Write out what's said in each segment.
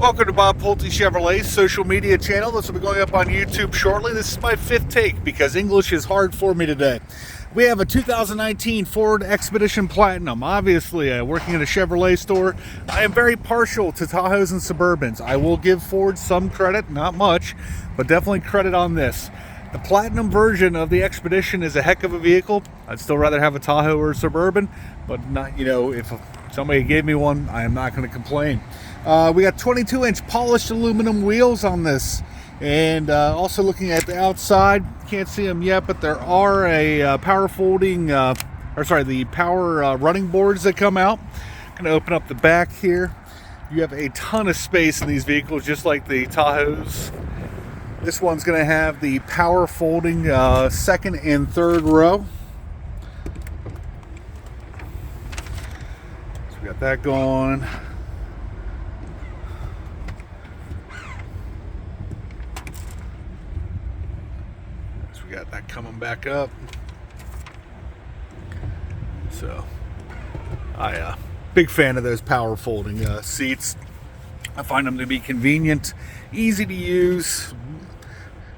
Welcome to Bob Pulte Chevrolet's social media channel. This will be going up on YouTube shortly. This is my fifth take because English is hard for me today. We have a 2019 Ford Expedition Platinum. Obviously, working at a Chevrolet store, I am very partial to Tahoes and Suburbans. I will give Ford some credit, not much, but definitely credit on this. The Platinum version of the Expedition is a heck of a vehicle. I'd still rather have a Tahoe or a Suburban, but not, if somebody gave me one, I am not going to complain. We got 22-inch polished aluminum wheels on this, and also looking at the outside, can't see them yet, but there are a power folding, the power running boards that come out. Going to open up the back here. You have a ton of space in these vehicles, just like the Tahoes. This one's going to have the power folding second and third row. So we got that going. We got that coming back up. So big fan of those power folding seats. I find them to be convenient, easy to use.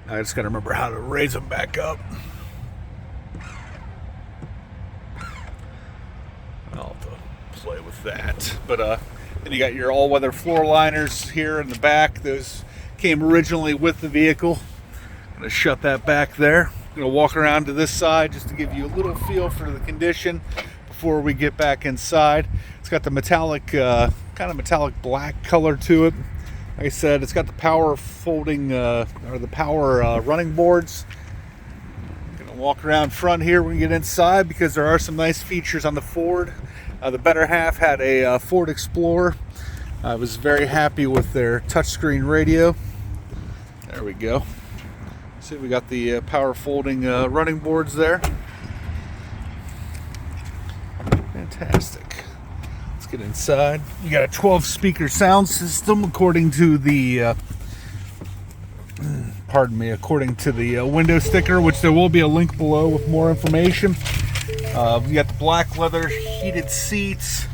I just got to remember how to raise them back up. I'll have to play with that. But then you got your all-weather floor liners here in the back. Those came originally with the vehicle. Going to shut that back there. Going to walk around to this side just to give you a little feel for the condition before we get back inside. It's got the metallic, kind of metallic black color to it. Like I said, it's got the power folding, or the power running boards. Going to walk around front here when we get inside because there are some nice features on the Ford. The better half had a Ford Explorer. I was very happy with their touchscreen radio. There we go. See, we got the power folding running boards there. Fantastic. Let's get inside. You got a 12 speaker sound system according to the according to the window sticker, which there will be a link below with more information. You got the black leather heated seats.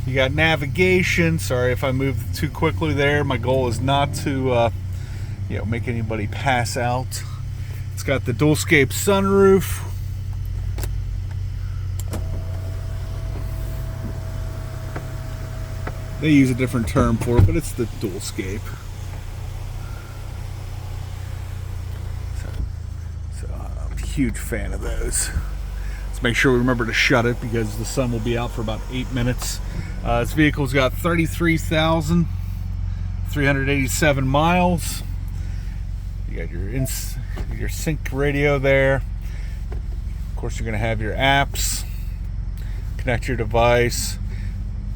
You got navigation. Sorry if I moved too quickly there. My goal is not to make anybody pass out. It's got the dualscape sunroof. They use a different term for it, but it's the dualscape. So I'm a huge fan of those. Let's make sure we remember to shut it because the sun will be out for about 8 minutes. This vehicle's got 33,387 miles. You got your sync radio there. Of course, you're going to have your apps. Connect your device.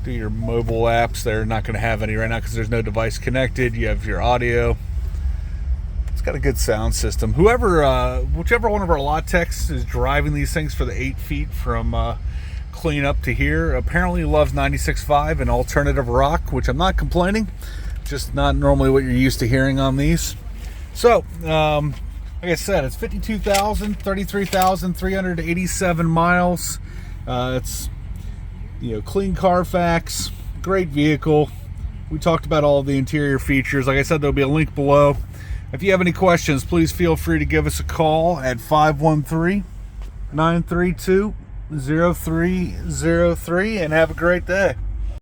Do your mobile apps. They're not going to have any right now because there's no device connected. You have your audio. It's got a good sound system. Whichever one of our lot techs is driving these things for the 8 feet from clean up to here, apparently loves 96.5 and alternative rock, which I'm not complaining. Just not normally what you're used to hearing on these. So, like I said, it's 33,387 miles. It's, clean Carfax, great vehicle. We talked about all of the interior features. Like I said, there'll be a link below. If you have any questions, please feel free to give us a call at 513-932-0303 and have a great day.